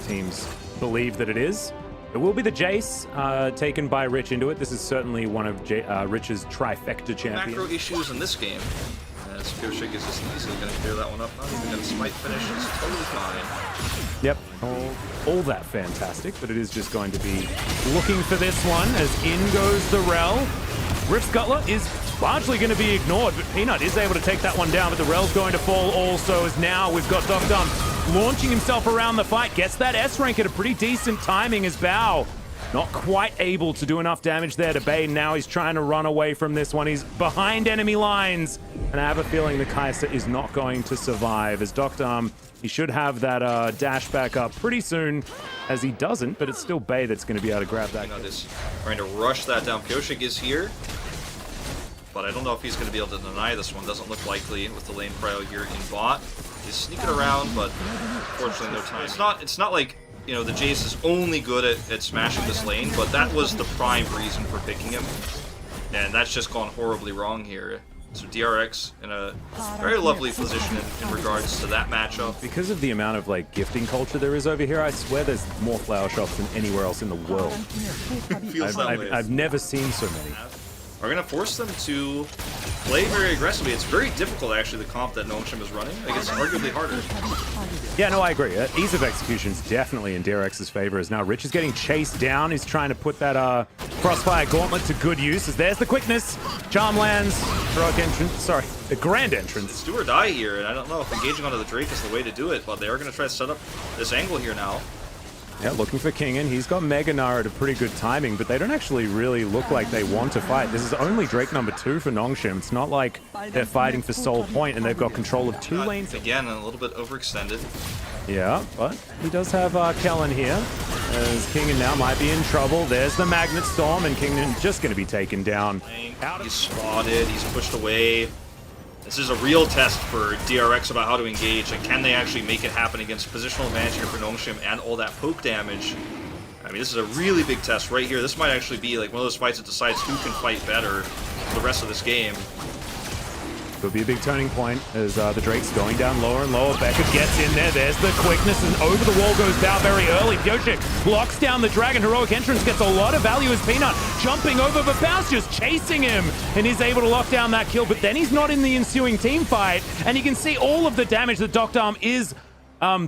teams believe that it is. It will be the Jace taken by Rich into it. This is certainly one of Rich's trifecta champions. Macro issues in this game. As Koshik is just easily going to clear that one up. Not even going to smite finish. It's totally fine. Yep, all that fantastic, but it is just going to be looking for this one as in goes the Rel. Rift Scuttler is largely going to be ignored, but Peanut is able to take that one down, but the Rel's going to fall also, as now we've got Dom launching himself around the fight, gets that S rank at a pretty decent timing as Bao not quite able to do enough damage there to Bane. Now he's trying to run away from this one. He's behind enemy lines, and I have a feeling the Kai'Sa is not going to survive, as Dom, he should have that dash back up pretty soon, as he doesn't, but it's still Bay that's going to be able to grab that. Is trying to rush that down. Koshik is here, but I don't know if he's going to be able to deny this one. Doesn't look likely with the lane prio here in bot. He's sneaking around, but unfortunately no time. It's not like, you know, the Jace is only good at smashing this lane, but that was the prime reason for picking him, and that's just gone horribly wrong here. So DRX in a very lovely position in regards to that matchup. Because of the amount of like gifting culture there is over here, I swear there's more flower shops than anywhere else in the world. Feels that way. I've never seen so many. Are going to force them to play very aggressively. It's very difficult, actually, the comp that Nongshim is running. Like, it's arguably harder. Yeah, no, I agree. Ease of execution is definitely in DRX's favor, as now Rich is getting chased down. He's trying to put that Crossfire Gauntlet to good use, as there's the quickness. Charm lands, heroic entrance, sorry, the grand entrance. It's do or die here, and I don't know if engaging onto the Drake is the way to do it, but they are going to try to set up this angle here now. Yeah, looking for Kingen. He's got Mega Gnar at a pretty good timing, but they don't actually really look like they want to fight. This is only Drake number 2 for Nongshim. It's not like they're fighting for Soul Point and they've got control of 2 lanes. Again, a little bit overextended. Yeah, but he does have Kellen here, as Kingen now might be in trouble. There's the Magnet Storm, and Kingen just going to be taken down. He's spotted, he's pushed away. This is a real test for DRX about how to engage, and can they actually make it happen against positional advantage here for Nongshim and all that poke damage. I mean, this is a really big test right here. This might actually be like one of those fights that decides who can fight better for the rest of this game. Could be a big turning point as the Drake's going down lower and lower. Becca gets in there. There's the quickness, and over the wall goes Bao very early. Koshik blocks down the dragon. Heroic entrance gets a lot of value as Peanut jumping over, but Bao's just chasing him and is able to lock down that kill. But then he's not in the ensuing team fight, and you can see all of the damage that Dom is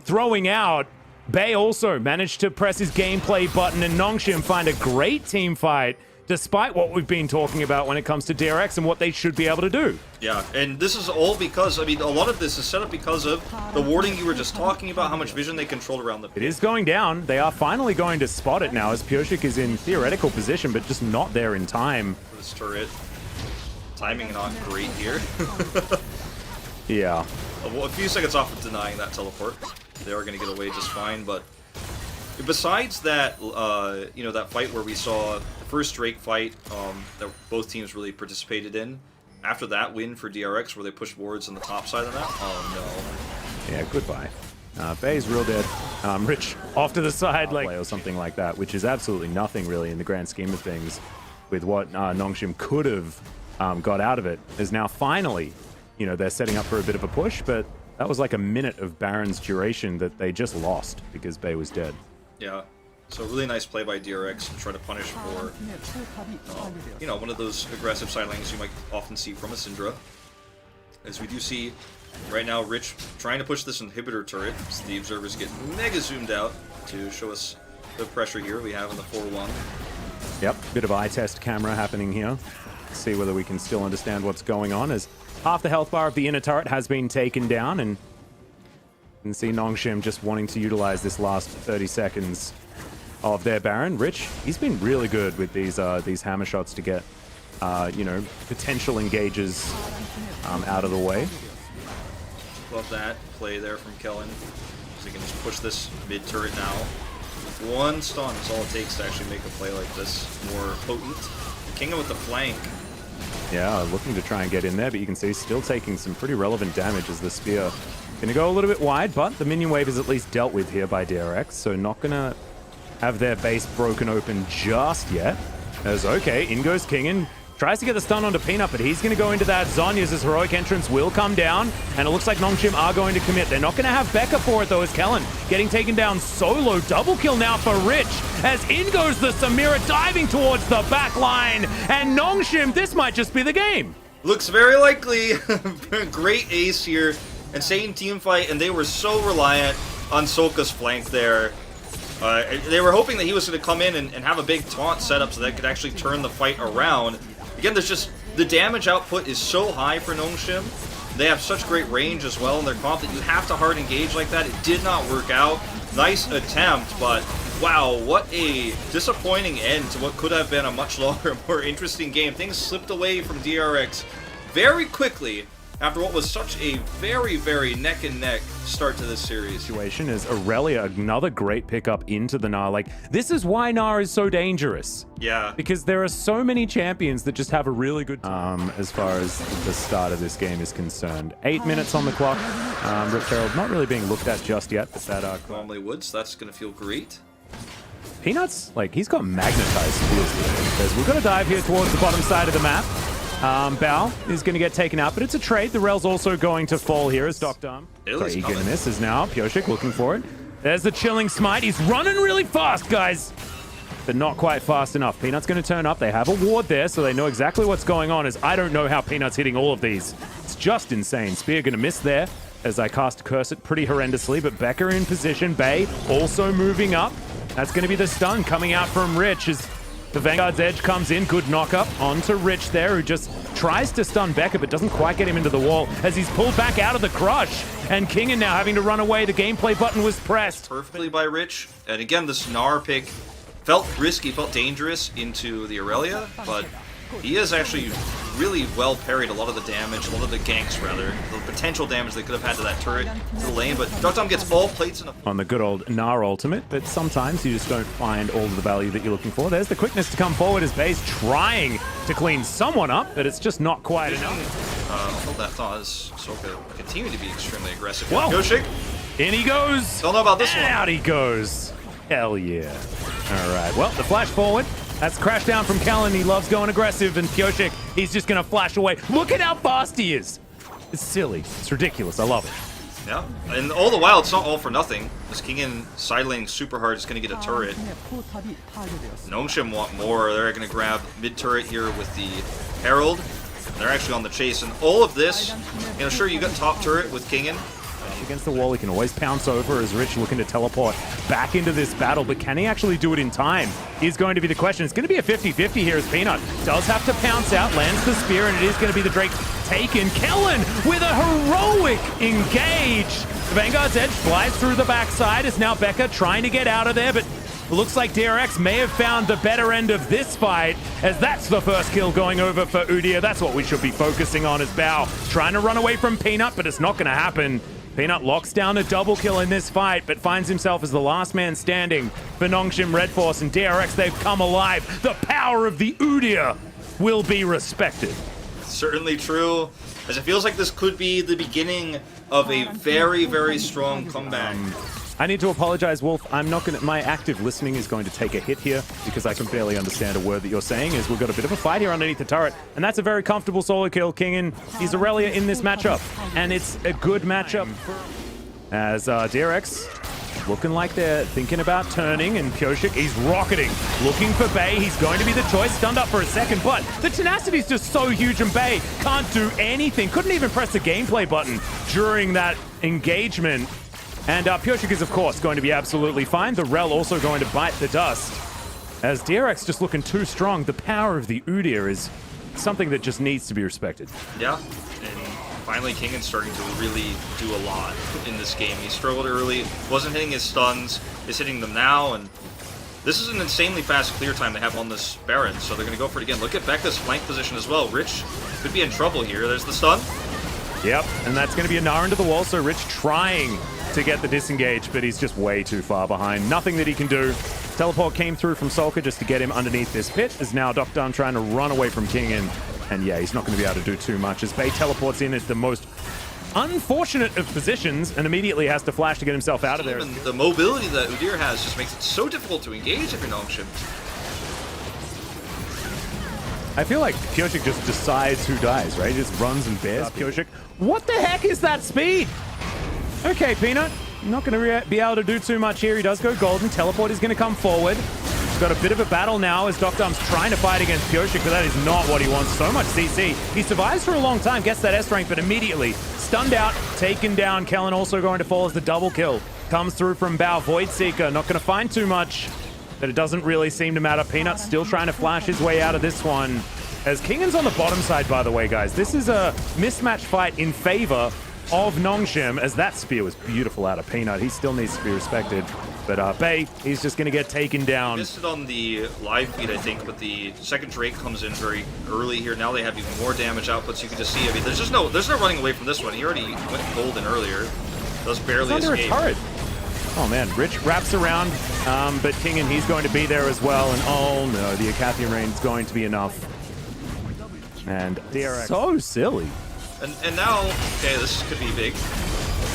throwing out. Bay also managed to press his gameplay button, and Nongshim find a great team fight, despite what we've been talking about when it comes to DRX and what they should be able to do. Yeah, and this is all because, I mean, a lot of this is set up because of the warding you were just talking about, how much vision they control around the pit. It is going down. They are finally going to spot it now, as Pyoshik is in theoretical position, but just not there in time. For this turret. Timing not great here. Yeah. A few seconds off of denying that teleport. They are going to get away just fine, but besides that, you know, that fight where we saw the first Drake fight that both teams really participated in, after that win for DRX where they pushed wards on the top side of that, oh no. Yeah, goodbye. Bay's real dead. Rich off to the side, like, or something like that, which is absolutely nothing really in the grand scheme of things with what Nongshim could have got out of it. Is now finally, you know, they're setting up for a bit of a push, but that was like a minute of Baron's duration that they just lost because Bay was dead. Yeah, so really nice play by DRX to try to punish for, you know, one of those aggressive side lanes you might often see from a Syndra. As we do see right now, Rich trying to push this inhibitor turret. So the observers get mega zoomed out to show us the pressure here we have in the 4-1. Yep, bit of eye test camera happening here. See whether we can still understand what's going on, as half the health bar of the inner turret has been taken down, and you can see Nongshim just wanting to utilize this last 30 seconds of their Baron. Rich, he's been really good with these hammer shots to get, you know, potential engages out of the way. Love that play there from Kellen. So he can just push this mid turret now. One stun is all it takes to actually make a play like this more potent. Kinga with the flank. Yeah, looking to try and get in there, but you can see still taking some pretty relevant damage as the spear going to go a little bit wide, but the minion wave is at least dealt with here by DRX, so not going to have their base broken open just yet. As okay, in goes Kingen, Tries to get the stun onto Peanut, but he's going to go into that. Zonya's heroic entrance will come down, and it looks like Nongshim are going to commit. They're not going to have Becca for it, though, as Kellen getting taken down solo. Double kill now for Rich, as in goes the Samira, diving towards the back line. And Nongshim, this might just be the game. Looks very likely. Great ace here. Insane team fight, and they were so reliant on Soka's flank there. They were hoping that he was going to come in and have a big taunt set up so that could actually turn the fight around. Again, there's just, the damage output is so high for Nongshim. They have such great range as well in their comp that you have to hard engage like that. It did not work out. Nice attempt, but wow, what a disappointing end to what could have been a much longer, more interesting game. Things slipped away from DRX very quickly after what was such a very, very neck-and-neck start to this series. Situation is Aurelia, another great pickup into the Gnar. Like, this is why Gnar is so dangerous. Yeah. Because there are so many champions that just have a really good as far as the start of this game is concerned. 8 minutes on the clock. Rip Herald not really being looked at just yet, but that Normally would, so that's going to feel great. Peanuts, like, he's got magnetized spears here. Because we've got to dive here towards the bottom side of the map. Bao is going to get taken out, but it's a trade. The Rel's also going to fall here as Dr. Sorry, Egan misses now. Pioshik looking for it. There's the chilling smite. He's running really fast, guys, but not quite fast enough. Peanut's going to turn up. They have a ward there, so they know exactly what's going on, as I don't know how Peanut's hitting all of these. It's just insane. Spear going to miss there as I cast Curse it pretty horrendously, but Becca in position. Bay also moving up. That's going to be the stun coming out from Rich as the Vanguard's Edge comes in. Good knock-up onto Rich there, who just tries to stun Becca, but doesn't quite get him into the wall as he's pulled back out of the crush. And Kingen now having to run away. The gameplay button was pressed. Perfectly by Rich. And again, this Gnar pick felt risky, felt dangerous into the Aurelia, but he has actually really well parried a lot of the damage, a lot of the ganks rather, the potential damage they could have had to that turret, to the lane, but Dr. gets all plates in on the good old Gnar ultimate, but sometimes you just don't find all of the value that you're looking for. There's the quickness to come forward as Bay's trying to clean someone up, but it's just not quite enough. Hold that thought as Soka continue to be extremely aggressive. Whoa. Pioshik. In he goes. Don't know about this one. Out he goes. Hell yeah. All right, well, the flash forward. That's crash down from Kellen. He loves going aggressive, and Pioshik, he's just going to flash away. Look at how fast he is. It's silly. It's ridiculous. I love it. Yeah, and all the while, it's not all for nothing. This Kingen side laning super hard is going to get a turret. Nongshim want more. They're going to grab mid turret here with the Herald. They're actually on the chase, and all of this, you know, sure, you got top turret with Kingen. Against the wall, he can always pounce over as Rich looking to teleport back into this battle, but can he actually do it in time is going to be the question. It's going to be a 50-50 here as Peanut does have to pounce out, lands the spear, and it is going to be the Drake taken. Kellen with a heroic engage. The Vanguard's Edge flies through the backside as now Becca trying to get out of there, but it looks like DRX may have found the better end of this fight, as that's the first kill going over for Udyr. That's what we should be focusing on, as Bao trying to run away from Peanut, but it's not going to happen. Peanut locks down a double kill in this fight, but finds himself as the last man standing for Nongshim Redforce, and DRX, they've come alive. The power of the Udyr will be respected. Certainly true, as it feels like this could be the beginning of a very, very strong comeback. I need to apologize, Wolf. I'm not going to... My active listening is going to take a hit here because I can barely understand a word that you're saying, as we've got a bit of a fight here underneath the turret, and that's a very comfortable solo kill. Kingen, he's Aurelia in this matchup, and it's a good matchup. As DRX looking like they're thinking about turning, and Pioshik, he's rocketing, looking for Bay. He's going to be the choice, stunned up for a second, but the tenacity is just so huge, and Bay can't do anything. Couldn't even press the gameplay button during that engagement. And Pioshik is, of course, going to be absolutely fine. The Rel also going to bite the dust. As DRX just looking too strong, the power of the Udyr is something that just needs to be respected. Yeah, and finally Kingen's starting to really do a lot in this game. He struggled early, wasn't hitting his stuns, is hitting them now, and this is an insanely fast clear time they have on this Baron, so they're going to go for it again. Look at Becca's flank position as well. Rich could be in trouble here. There's the stun. Yep, and that's going to be a Gnar into the wall, so Rich trying to get the disengage, but he's just way too far behind. Nothing that he can do. Teleport came through from Solka just to get him underneath this pit, as now Dr. trying to run away from Kingen, and yeah, he's not going to be able to do too much, as Bay teleports in at the most unfortunate of positions and immediately has to flash to get himself out of there. Even the mobility that Udyr has just makes it so difficult to engage if you're Nongshim. I feel like Pyosik just decides who dies, right? He just runs and bears Pyosik. What the heck is that speed? Okay, Peanut. Not going to be able to do too much here. He does go golden. Teleport is going to come forward. He's got a bit of a battle now as Doctor's trying to fight against Pyosik, but that is not what he wants. So much CC. He survives for a long time, gets that S rank, but immediately stunned out, taken down. Kellen also going to fall as the double kill. Comes through from Bao. Void Seeker, not going to find too much, but it doesn't really seem to matter. Peanut still trying to flash his way out of this one. As Kingan's on the bottom side, by the way, guys. This is a mismatch fight in favor of Nongshim, as that spear was beautiful out of Peanut. He still needs to be respected. But Bay, he's just going to get taken down. Missed it on the live feed, I think, but the second Drake comes in very early here. Now they have even more damage outputs. You can just see, I mean, there's no running away from this one. He already went golden earlier. Does barely escape. Oh man, Rich wraps around, but Kingan, he's going to be there as well. And oh no, the Acathian Rain is going to be enough. And DRX. So silly. And now, okay, this could be big.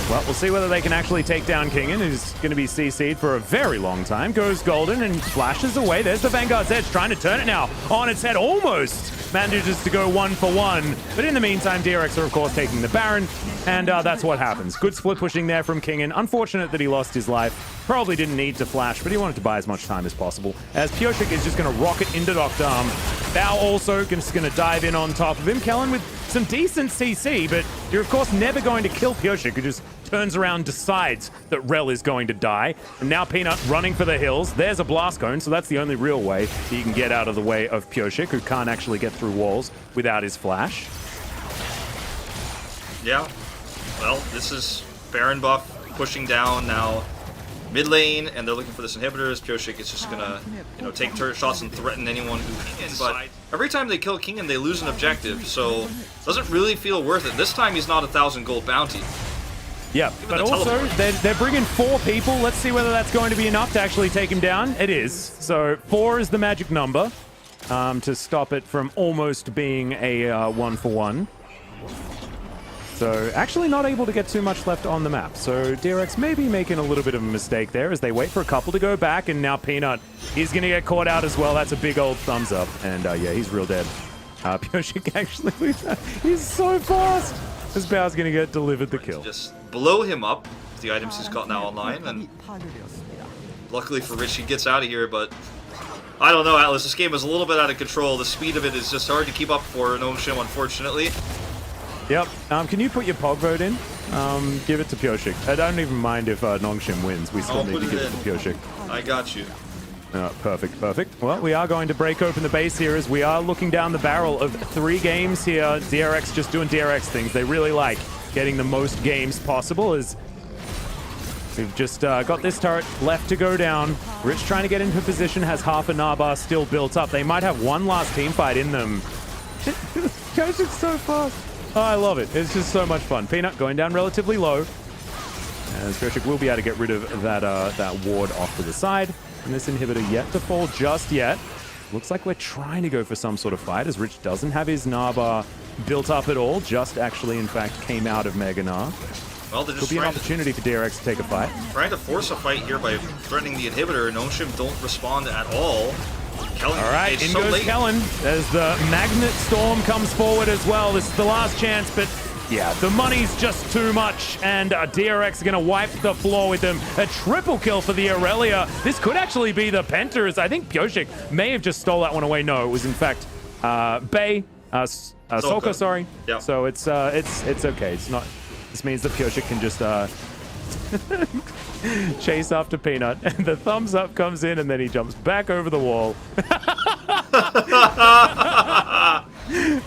Well, we'll see whether they can actually take down Kingan, who's going to be CC'd for a very long time. Goes golden and flashes away. There's the Vanguard's Edge, trying to turn it now on its head. Almost manages to go 1 for 1. But in the meantime, DRX are, of course, taking the Baron. And that's what happens. Good split pushing there from Kingan. Unfortunate that he lost his life. Probably didn't need to flash, but he wanted to buy as much time as possible. As Pyosik is just going to rocket into Dr. Bao also just going to dive in on top of him. Kellen with some decent CC, but you're, of course, never going to kill Pyosik, who just turns around, decides that Rel is going to die. And now Peanut running for the hills. There's a blast cone, so that's the only real way he can get out of the way of Pyosik, who can't actually get through walls without his flash. Yeah. Well, this is Baron buff pushing down now mid lane, and they're looking for this inhibitor. As Pyosik is just gonna, take turret shots and threaten anyone who can. But every time they kill Kingan, they lose an objective, so doesn't really feel worth it. This time he's not 1,000 gold bounty. Yeah, but also they're bringing 4 people. Let's see whether that's going to be enough to actually take him down. It is. So 4 is the magic number to stop it from almost being a 1 for 1. So actually not able to get too much left on the map. So DRX may be making a little bit of a mistake there as they wait for a couple to go back, and now Peanut is going to get caught out as well. That's a big old thumbs up. And yeah, he's real dead. Pyosik actually, he's so fast. This Bao's going to get delivered the kill. Just blow him up with the items he's got now online, and luckily for Rich, he gets out of here, but I don't know, Atlas. This game is a little bit out of control. The speed of it is just hard to keep up for Nongshim, unfortunately. Yep. Can you put your Pog vote in? Give it to Pyosik. I don't even mind if Nongshim wins. We still need to give it to Pyosik. I got you. Perfect, perfect. Well, we are going to break open the base here as we are looking down the barrel of 3 games here. DRX just doing DRX things. They really like getting the most games possible as we've just got this turret left to go down. Rich trying to get into position, has half a Narbar still built up. They might have one last team fight in them. Pyosik's so fast. Oh, I love it. It's just so much fun. Peanut going down relatively low. As Pyosik will be able to get rid of that ward off to the side. And this inhibitor yet to fall just yet. Looks like we're trying to go for some sort of fight as Rich doesn't have his Narbar built up at all. Just actually, in fact, came out of Mega Gnar. Well, they're just could be an opportunity for DRX to take a fight. Trying to force a fight here by threatening the inhibitor. Nongshim don't respond at all. Kellen, all right, in goes Kellen as the Magnet Storm comes forward as well. This is the last chance, but yeah, the money's just too much, and DRX are going to wipe the floor with them. A triple kill for the Aurelia. This could actually be the Pentas. I think Pyosik may have just stole that one away. No, it was in fact Bay, Solka, sorry. Yep. So it's okay. It's not. This means that Pyosik can just chase after Peanut, and the thumbs up comes in, and then he jumps back over the wall.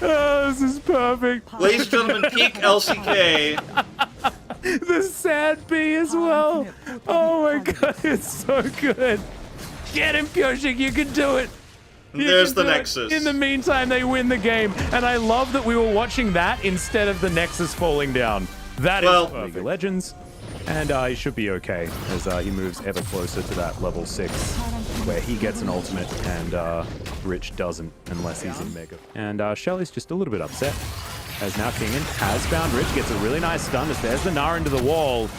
Oh, this is perfect. Ladies and gentlemen, peak LCK. The sad bee as well. Oh my god, it's so good. Get him, Pyosik, you can do it. There's the Nexus. In the meantime, they win the game, and I love that we were watching that instead of the Nexus falling down. That is League of Legends. And he should be okay as he moves ever closer to that level 6 where he gets an ultimate and Rich doesn't unless he's in Mega. And Shelly's just a little bit upset as now Kingan has found Rich, gets a really nice stun as there's the Gnar into the wall.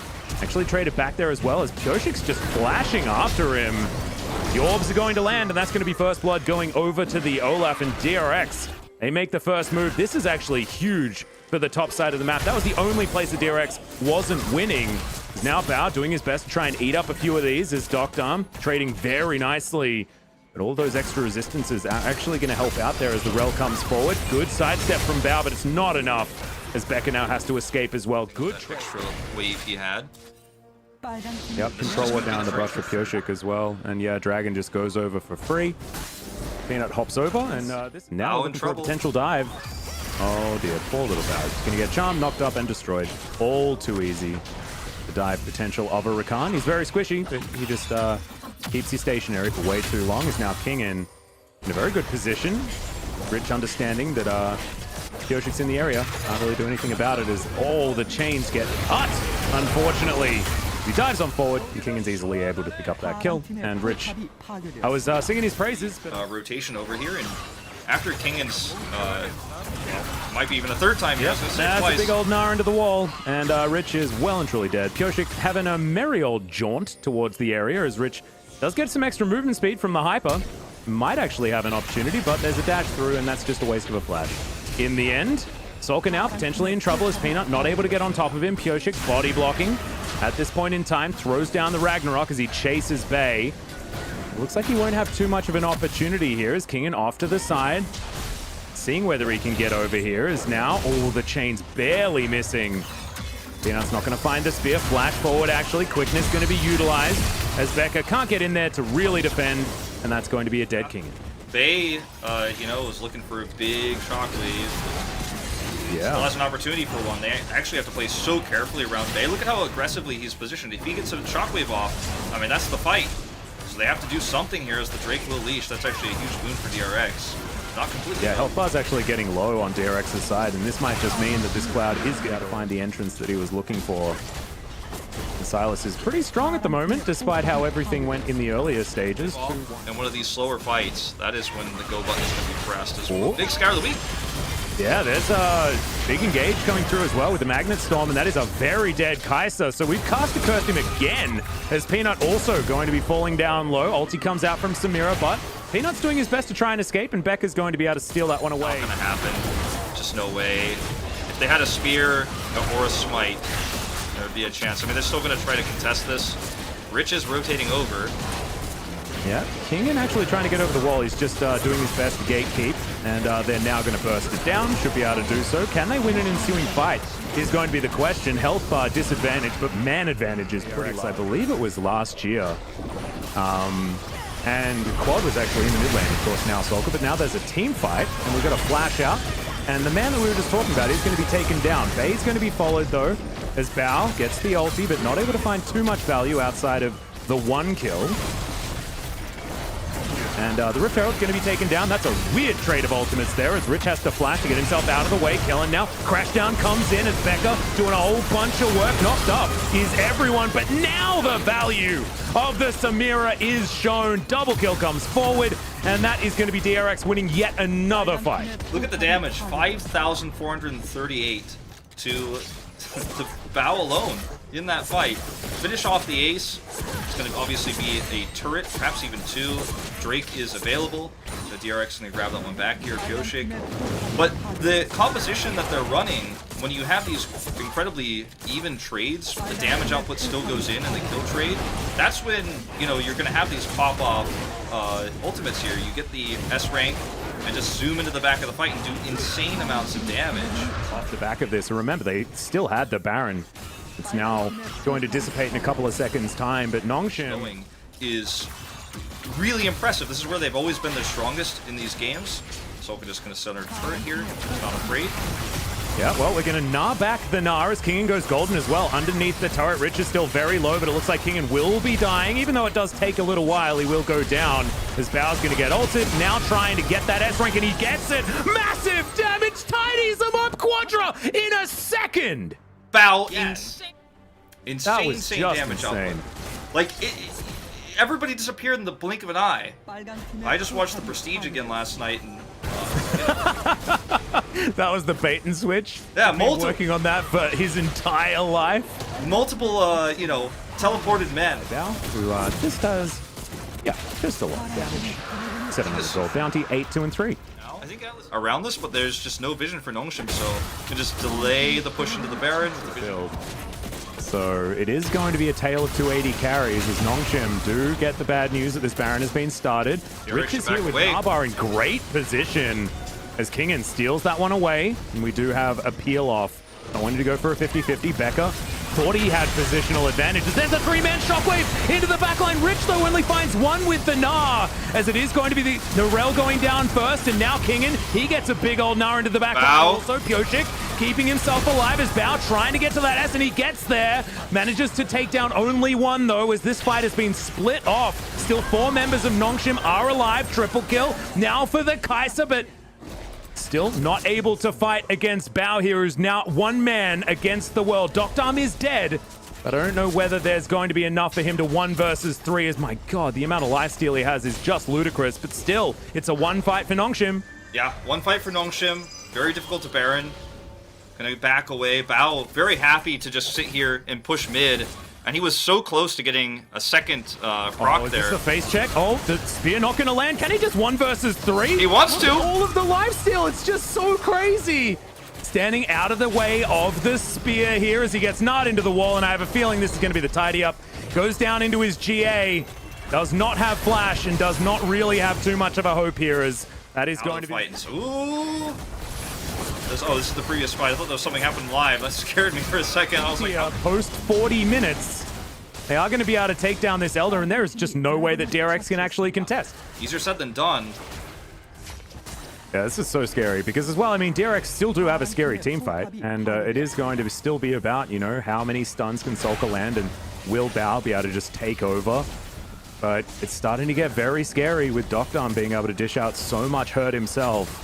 Actually traded back there as well as Pyosik's just flashing after him. The orbs are going to land, and that's going to be first blood going over to the Olaf and DRX. They make the first move. This is actually huge for the top side of the map. That was the only place that DRX wasn't winning. Now Bao doing his best to try and eat up a few of these as Doctor trading very nicely. But all those extra resistances are actually going to help out there as the Rel comes forward. Good sidestep from Bao, but it's not enough as Becca now has to escape as well. Good extra wave he had. Yep, control went down the brush for Pyoshik as well. And yeah, Dragon just goes over for free. Peanut hops over, and this now looking for a potential dive. Oh dear, poor little Bao. He's going to get charmed, knocked up, and destroyed. All too easy. The dive potential of a Rakan. He's very squishy, but he just keeps you stationary for way too long. Is now King in a very good position. Rich understanding that Pyoshik's in the area. Can't really do anything about it as all the chains get cut, unfortunately. He dives on forward, and Kingan's easily able to pick up that kill. And Rich, I was singing his praises. But rotation over here, and after Kingan's, might be even a third time. Yep, that's a big old gnar into the wall, and Rich is well and truly dead. Pyoshik having a merry old jaunt towards the area as Rich does get some extra movement speed from the Hyper. Might actually have an opportunity, but there's a dash through, and that's just a waste of a flash. In the end, Solka now potentially in trouble as Peanut not able to get on top of him. Pyoshik body blocking. At this point in time, throws down the Ragnarok as he chases Bay. Looks like he won't have too much of an opportunity here as Kingan off to the side. Seeing whether he can get over here is now, oh, the chain's barely missing. Peanut's not going to find the spear. Flash forward, actually. Quickness going to be utilized as Becca can't get in there to really defend, and that's going to be a dead Kingan. Bay, was looking for a big shockwave. Yeah. Still has an opportunity for one. They actually have to play so carefully around Bay. Look at how aggressively he's positioned. If he gets a shockwave off, I mean, that's the fight. So they have to do something here as the Drake will leash. That's actually a huge boon for DRX. Not completely. Yeah, health bar's actually getting low on DRX's side, and this might just mean that this Cloud is going to find the entrance that he was looking for. And Silas is pretty strong at the moment, despite how everything went in the earlier stages. And one of these slower fights, that is when the go button is going to be pressed as well. Big Scar of the Week. Yeah, there's a big engage coming through as well with the Magnet Storm, and that is a very dead Kai'Sa. So we've cast a curse him again, as Peanut also going to be falling down low. Ulti comes out from Samira, but Peanut's doing his best to try and escape, and Becca's going to be able to steal that one away. Not gonna happen. Just no way. If they had a spear or a smite, there would be a chance. I mean, they're still gonna try to contest this. Rich is rotating over. Yeah, Kingan actually trying to get over the wall. He's just doing his best to gatekeep, and they're now going to burst it down. Should be able to do so. Can they win an ensuing fight is going to be the question. Health bar disadvantage, but man advantage is pretty low. I believe it was last year. And Quad was actually in the mid lane, of course, now Solka, but now there's a team fight, and we've got a flash out. And the man that we were just talking about is going to be taken down. Bay's going to be followed, though, as Bao gets the ulti, but not able to find too much value outside of the one kill. And the Rift Herald's going to be taken down. That's a weird trade of ultimates there as Rich has to flash to get himself out of the way. Kellen now. Crashdown comes in as Becca doing a whole bunch of work. Knocked up is everyone, but now the value of the Samira is shown. Double kill comes forward, and that is going to be DRX winning yet another fight. Look at the damage. 5,438 to Bao alone in that fight. Finish off the ace. It's going to obviously be a turret, perhaps even two. Drake is available. The DRX is going to grab that one back here, Pyoshik. But the composition that they're running, when you have these incredibly even trades, the damage output still goes in the kill trade. That's when, you're going to have these pop-off ultimates here. You get the S rank and just zoom into the back of the fight and do insane amounts of damage. Off the back of this, and remember, they still had the Baron. It's now going to dissipate in a couple of seconds' time, but Nongshim is really impressive. This is where they've always been their strongest in these games. Solka just going to send her turret here. She's not afraid. Yeah, well, we're going to gnaw back the gnar as Kingan goes golden as well. Underneath the turret, Rich is still very low, but it looks like Kingan will be dying. Even though it does take a little while, he will go down as Bao's going to get ulted. Now trying to get that S rank, and he gets it. Massive damage, tidies him up, Quadra, in a second. Bao, yes. Insane damage output. Like, everybody disappeared in the blink of an eye. I just watched The Prestige again last night, and that was the bait and switch. Yeah, been working on that for his entire life. Multiple, teleported men. Now, who just does Yeah, just a lot of damage. 700 gold bounty, 8, 2, and 3. I think around this, but there's just no vision for Nongshim, so you can just delay the push into the Baron with the vision. So it is going to be a tale of 280 carries as Nongshim do get the bad news that this Baron has been started. Rich is here with Narbar in great position as Kingen steals that one away. And we do have a peel off. I wanted to go for a 50-50. Becca thought he had positional advantages. There's a 3-man shockwave into the backline. Rich, though, only finds one with the Gnar, as it is going to be the Rel going down first, and now Kingen, he gets a big old Gnar into the backline. Also, Pioshik keeping himself alive as Bao trying to get to that S, and he gets there. Manages to take down only one, though, as this fight has been split off. Still 4 members of Nongshim are alive. Triple kill now for the Kai'Sa, but still not able to fight against Bao here, who's now 1 man against the world. Dokdam is dead, but I don't know whether there's going to be enough for him to 1 versus 3, as my god, the amount of lifesteal he has is just ludicrous, but still, it's a 1 fight for Nongshim. Yeah, 1 fight for Nongshim. Very difficult to Baron. Gonna back away. Bao very happy to just sit here and push mid. And he was so close to getting a second proc is there. This a face check? Oh, the spear not going to land. Can he just 1 versus 3? He wants to. All of the lifesteal. It's just so crazy. Standing out of the way of the spear here as he gets Nard into the wall, and I have a feeling this is going to be the tidy up. Goes down into his GA. Does not have flash and does not really have too much of a hope here, as that is going to be... Ooh. Oh, this is the previous fight. I thought there was something happened live. That scared me for a second. I was like, post 40 minutes, they are going to be able to take down this Elder, and there is just no way that DRX can actually contest. Easier said than done. Yeah, this is so scary because as well, I mean, DRX still do have a scary team fight, and it is going to still be about, you know, how many stuns can Sulka land and will Bao be able to just take over. But it's starting to get very scary with Dokdam being able to dish out so much hurt himself.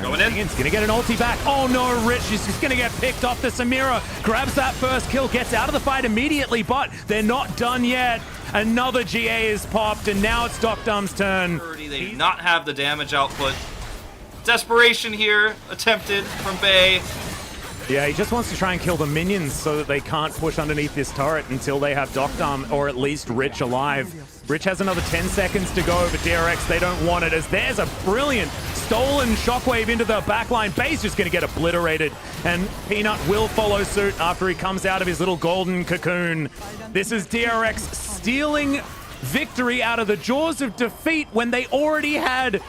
Going in. He's gonna get an ulti back. Oh no, Rich is just gonna get picked off. The Samira grabs that first kill, gets out of the fight immediately, but they're not done yet. Another GA is popped, and now it's Dokdam's turn. They do not have the damage output. Desperation here attempted from Bay. Yeah, he just wants to try and kill the minions so that they can't push underneath this turret until they have Dokdam or at least Rich alive. Rich has another 10 seconds to go, but DRX, they don't want it, as there's a brilliant stolen shockwave into the backline. Bay's just going to get obliterated, and Peanut will follow suit after he comes out of his little golden cocoon. This is DRX stealing victory out of the jaws of defeat when they already had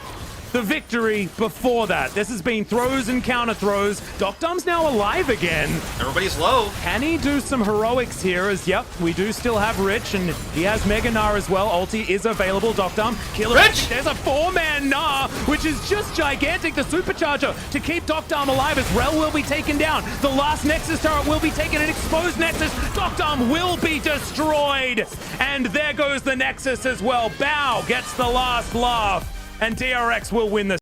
the victory before that. This has been throws and counter throws. Dokdam's now alive again. Everybody's low. Can he do some heroics here? As, yep, we do still have Rich, and he has Mega Gnar as well. Ulti is available. Dokdam, killer. Rich! There's a 4-man Gnar, which is just gigantic. The supercharger to keep Dokdam alive, as Rel will be taken down. The last Nexus turret will be taken, an exposed Nexus. Dokdam will be destroyed. And there goes the Nexus as well. Bao gets the last laugh, and DRX will win the